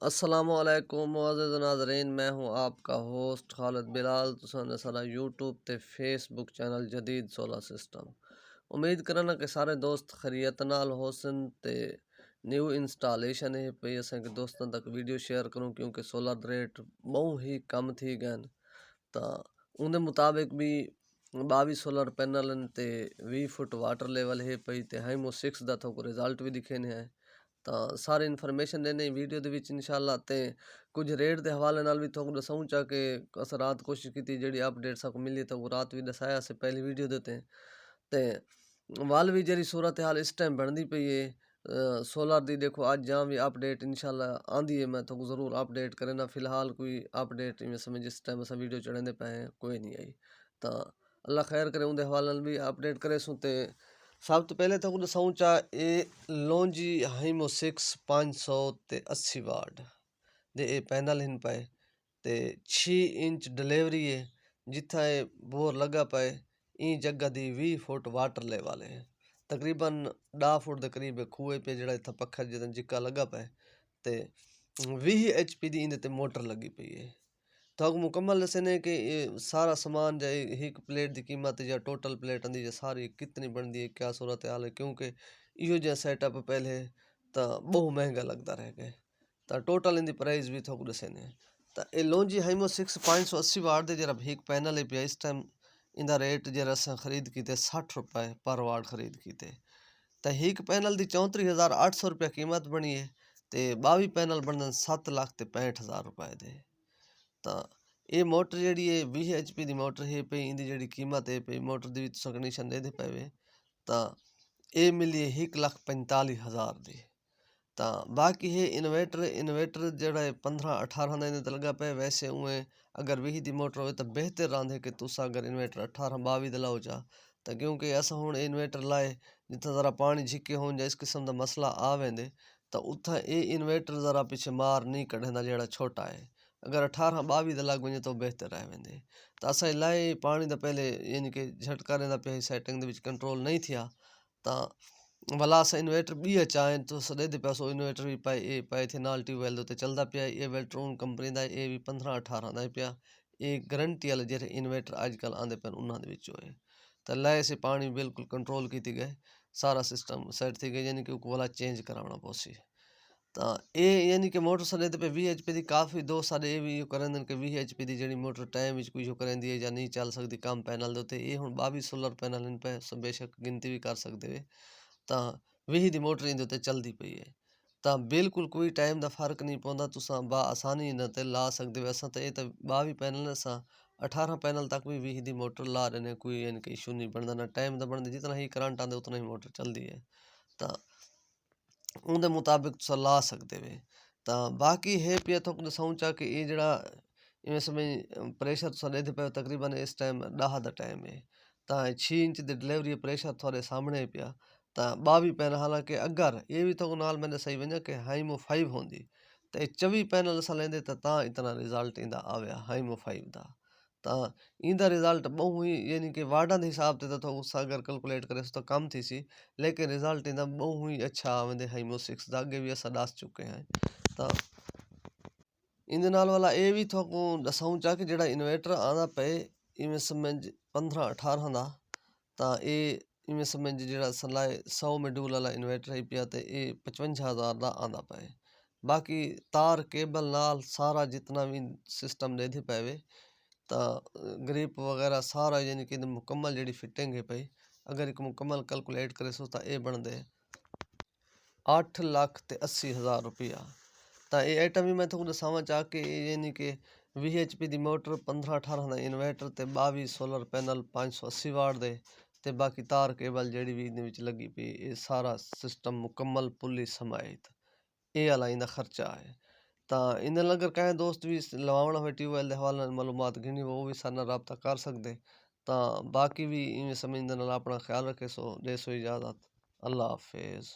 अस्सलामुअलैकुम मुअज़्ज़िज़ नाज़रीन, मैं हूँ आपका होस्ट खालिद बिलाल। तुसां सारा यूट्यूब ते फेसबुक चैनल जदीद सोलर सिस्टम। उम्मीद करना कि सारे दोस्त खैरियत नाल होसन ते न्यू इंस्टॉलेशन है पई असांखे दोस्तों तक वीडियो शेयर करूँ क्योंकि सोलर रेट बहुत ही कम थी गए तो उन मुताबिक भी 22 सोलर पैनल ते 20 फुट वाटर लेवल है पई ते हाइमो 6 ਦਾ थोको रिजल्ट भी दिखे ने है। ਤਾਂ ਸਾਰੀ ਇਨਫੋਰਮੇਸ਼ਨ ਦੇਣੇ ਵੀਡੀਓ ਦੇ ਵਿੱਚ ਇਨਸ਼ਾਅੱਲਾ ਤੇ ਕੁਝ ਰੇਟ ਦੇ ਹਵਾਲੇ ਨਾਲ ਵੀ ਤੁਹਾਨੂੰ ਦੱਸਾਂ ਚਾ ਕਿ ਅਸਾਂ ਰਾਤ ਕੋਸ਼ਿਸ਼ ਕੀਤੀ ਜਿਹੜੀ ਅਪਡੇਟ ਸਾਕੋ ਮਿਲੀ ਤਾਂ ਉਹ ਰਾਤ ਵੀ ਦੱਸਾਇਆ ਸੀ ਪਹਿਲੀ ਵੀਡੀਓ ਦੇ ਤੇ ਵੱਲ ਵੀ ਜਿਹੜੀ ਸੂਰਤ ਹਾਲ ਇਸ ਟਾਈਮ ਬਣਦੀ ਪਈ ਹੈ सोलर ਦੀ देखो ਅੱਜ ਜਾਂ ਵੀ ਅਪਡੇਟ ਇਨਸ਼ਾਅੱਲਾ ਆਂਦੀ ਹੈ मैं ਤੁਹਾਨੂੰ ਜ਼ਰੂਰ ਅਪਡੇਟ ਕਰਨਾ। ਫਿਲਹਾਲ ਕੋਈ ਅਪਡੇਟ ਇਵੇਂ ਸਮਝ ਜਿਸ ਟਾਈਮ ਅਸਾਂ ਵੀਡੀਓ ਚੜਾਉਂਦੇ ਪਏ ਕੋਈ ਨਹੀਂ ਆਈ ਤਾਂ ਅੱਲਾ ਖੈਰ ਕਰੇ ਉਹਦੇ ਹਵਾਲੇ ਨਾਲ ਵੀ ਅਪਡੇਟ ਕਰੇ ਸੋ ਤੇ सब तो पहले तो दसाऊँ चा ये लॉन्जी हाइमो 6 580 वाट दे ये पैनल हिन पाए ते 6 इंच डिलीवरी है जिथा ये बोर लगा पाए ई जगह दी 20 फुट वाटर लेवल है तकरीबन 10 फुट के करीब खूहे पे जड़ा इतना पत्थर जितना जिक्का लगा पाए ते 20 HP दी इंदे ते मोटर लगी पई है। तो मुकम्मल दसने कि सारा सामान जाए एक प्लेट की कीमत या टोटल प्लेट आँदी सारी कितनी बनती है क्या सूरत हाल है क्योंकि इो जहा सैटअप पहले तो बहुत महंगा लगता रह गए तो टोटल इनकी प्राइस भी थोक दसने तो ये लॉन्जी हाइमो 6 580 वाट के जरा एक पैनल है पिया इस टाइम इनका रेट जरा अस खरीद किते 60 रुपए पर वाट खरीद किते तो एक पैनल की 34,800 रुपया कीमत बनी है तो 22 पैनल बनने 7,65,000 रुपए दे। ਤਾਂ ਇਹ ਮੋਟਰ ਜਿਹੜੀ ਹੈ 20 HP ਦੀ ਮੋਟਰ ਹੈ ਪਈ ਇਹਦੀ ਜਿਹੜੀ ਕੀਮਤ ਹੈ ਪਈ ਮੋਟਰ ਦੀ ਵੀ ਤੁਸੀਂ ਕੰਡੀਸ਼ਨ ਦੇ ਪਵੇ ਤਾਂ ਇਹ ਮਿਲੀ 1,45,000 ਦੀ। ਤਾਂ ਬਾਕੀ ਹੈ ਇਨਵੇਟਰ ਜਿਹੜਾ ਹੈ 15-18 ਦਾ ਇਹਦੇ ਤੇ ਲੱਗਾ ਪਿਆ ਵੈਸੇ ਉਵੇਂ ਅਗਰ 20 ਦੀ ਮੋਟਰ ਹੋਵੇ ਤਾਂ ਬਿਹਤਰ ਰਹਿੰਦੇ ਕਿ ਤੁਸੀਂ ਅਗਰ ਇਨਵੇਟਰ 18-22 ਦਾ ਲਾਓ ਜਾ ਤਾਂ ਕਿਉਂਕਿ ਅਸਾਂ ਹੁਣ ਇਨਵੇਟਰ ਲਾਏ ਜਿੱਥੇ ਜ਼ਰਾ ਪਾਣੀ ਛਿੱਕੇ ਹੋਣ ਜਾਂ ਇਸ ਕਿਸਮ ਦਾ ਮਸਲਾ ਆ ਵੈਂਦੇ ਤਾਂ ਉੱਥੇ ਇਹ ਇਨਵੇਟਰ ਜ਼ਰਾ ਪਿੱਛੇ ਮਾਰ ਨਹੀਂ ਕੱਢਦਾ ਜਿਹੜਾ ਛੋਟਾ ਹੈ अगर 18-22 लग वजे तो बेहतर रह वेंदे तो असां लाए पानी का पहले यानी कि झटका रहंदा पे सैटिंग कंट्रोल नहीं थिया तो भला असां इन्वेटर बी चाहें तो सदे दे पैसो इन्वेटर भी पाए थे नाल ट्यूबवैल दे चलता पिया ये वेल्ट्रोन कंपनी का ये भी 15-18 का पिया ये गारंटी वाले जेह्ड़े इन्वेटर अजकल आंदे पे उन्होंने विचों है तो लाए से पानी बिल्कुल कंट्रोल की गए सारा सिस्टम सेट थी गए यानी कि वाला चेंज कराना पोसी ਤਾਂ ਇਹ ਯਾਨੀ ਕਿ ਮੋਟਰ ਸਾਡੇ ਤੇ 20 HP ਦੀ ਕਾਫੀ ਦੋ ਸਾਡੇ ਇਹ ਵੀ ਕਰਨ ਕਿ 20 HP ਦੀ ਜਿਹੜੀ ਮੋਟਰ ਟਾਈਮ ਵਿੱਚ ਕੁਝ ਕਰਾਂਦੀ ਹੈ ਜਾਂ ਨਹੀਂ ਚੱਲ ਸਕਦੀ ਕੰਮ ਪੈਨਲ ਦੇ ਉੱਤੇ ਇਹ ਹੁਣ 22 ਸੋਲਰ ਪੈਨਲ ਇਨ ਪੈ ਬੇਸ਼ੱਕ ਗਿਣਤੀ ਵੀ ਕਰ ਸਕਦੇ ਵੇ ਤਾਂ 20 ਦੀ ਮੋਟਰ ਇਹਦੇ ਉੱਤੇ ਚੱਲਦੀ ਪਈ ਹੈ ਤਾਂ ਬਿਲਕੁਲ ਕੋਈ ਟਾਈਮ ਦਾ ਫਰਕ ਨਹੀਂ ਪਾਉਂਦਾ ਤੁਸੀਂ ਬਾ ਆਸਾਨੀ ਇਹਨਾਂ ਤੇ ਲਾ ਸਕਦੇ ਹੋ ਅਸਾਂ ਤਾਂ ਇਹ ਤਾਂ 22 ਪੈਨਲ ਅਸਾਂ 18 पैनल तक भी 20 की मोटर ला रहे हैं कोई यानी कि इशू नहीं बनता ना टाइम का बनता जितना ही करंट आते उतना ही मोटर चलती है तो ਉਹਦੇ ਮੁਤਾਬਿਕ ਤੁਸੀਂ ਲਾ ਸਕਦੇ ਵੇ ਤਾਂ ਬਾਕੀ ਹੈ ਪਿਆ ਤੁਹਾਨੂੰ ਦਸਾਉਂ ਚਾ ਕਿ ਇਹ ਜਿਹੜਾ ਇਵੇਂ ਸਮਝ ਪ੍ਰੈਸ਼ਰ ਸਾਡੇ ਦੇ ਪਿਆ ਤਕਰੀਬਨ ਇਸ ਟਾਈਮ 10 ਦਾ ਟਾਈਮ ਹੈ ਤਾਂ 6 ਇੰਚ ਦੀ ਡਿਲੀਵਰੀ ਪ੍ਰੈਸ਼ਰ ਤੁਹਾਡੇ ਸਾਹਮਣੇ ਪਿਆ ਤਾਂ 22 ਪੈਨਲ ਹਾਲਾਂਕਿ ਅਗਰ ਇਹ ਵੀ ਤੁਹਾਨੂੰ ਨਾਲ ਮੈਨੇ ਸਹੀ ਵੰਜਾ ਕਿ ਹਾਈਮੋ 5 ਹੁੰਦੀ ਤੇ 24 ਪੈਨਲ ਅਸਾਂ ਲੈਂਦੇ ਤਾਂ ਇਤਨਾ ਰਿਜ਼ਲਟ ਇਹਦਾ ਆਵਿਆ ਹਾਈਮੋ 5 ਦਾ ਤਾਂ ਇਹਦਾ ਰਿਜ਼ਲਟ ਬਹੁਤ ਹੀ ਯਾਨੀ ਕਿ ਵਾਰਡਾਂ ਦੇ ਹਿਸਾਬ ਤੇ ਤਾਂ ਉਸ ਅਗਰ ਕੈਲਕੂਲੇਟ ਕਰੇ ਤਾਂ ਕਮ ਥੀ ਸੀ लेकिन रिजल्ट ਇਹਦਾ ਬਹੁਤ ਹੀ ਅੱਛਾ ਆਵੰਦੇ ਹਾਈਮੋ 6 ਦਾ ਅੱਗੇ ਵੀ ਅਸਾਂ ਦੱਸ ਚੁੱਕੇ ਹਾਂ ਤਾਂ ਇਹਦੇ ਨਾਲ ਵਾਲਾ ਇਹ ਵੀ ਤੁਹਾਨੂੰ ਦੱਸਾਂ ਚਾਹ ਕਿ ਜਿਹੜਾ ਇਨਵੇਟਰ ਆਉਂਦਾ ਪਏ ਇਵੇਂ ਸਮਝ 15-18 ਦਾ ਤਾਂ ਇਹ ਇਵੇਂ ਸਮਝ ਜਿਹੜਾ ਸਲਾਏ 100 ਮੋਡਿਊਲ ਵਾਲਾ ਇਨਵੇਟਰ ਹੈ ਪਿਆ ਤੇ ਇਹ 55,000 ਦਾ ਆਉਂਦਾ ਪਏ ਬਾਕੀ ਤਾਰ ਕੇਬਲ ਨਾਲ ਸਾਰਾ ਜਿਤਨਾ ਵੀ ਸਿਸਟਮ ਦੇ ਪਵੇ ਤਾਂ ਗ੍ਰਿਪ ਵਗੈਰਾ ਸਾਰਾ ਯਾਨੀ ਕਿ ਮੁਕੰਮਲ ਜਿਹੜੀ ਫਿਟਿੰਗ ਹੈ ਪਈ अगर एक मुकम्मल कैलकुलेट करे सो तो ये बनते 8,80,000 रुपया। तो ये आइटम भी मैं तुमको दसावा चाह के यानी कि 20 HP की मोटर 15-18 का इन्वर्टर तो 22 सोलर पैनल 580 वाट दे ते बाकी तार केबल जी भी इन लगी पी ये सारा सिस्टम मुकम्मल पुली समायत ये वाला इनका खर्चा है। तो इन अगर कहें दोस्त भी लवाना हो ट्यूबवैल के हवाले मालूमात गिनी वो भी सारे रबता कर सकते ਤਾਂ ਬਾਕੀ ਵੀ ਇਵੇਂ ਸਮਝਦੇ ਨਾਲ ਆਪਣਾ ਖਿਆਲ ਰੱਖੇ ਸੋ ਦੇ ਸੋ ਇਜਾਜ਼ਤ ਅੱਲਾ ਹਾਫਿਜ਼।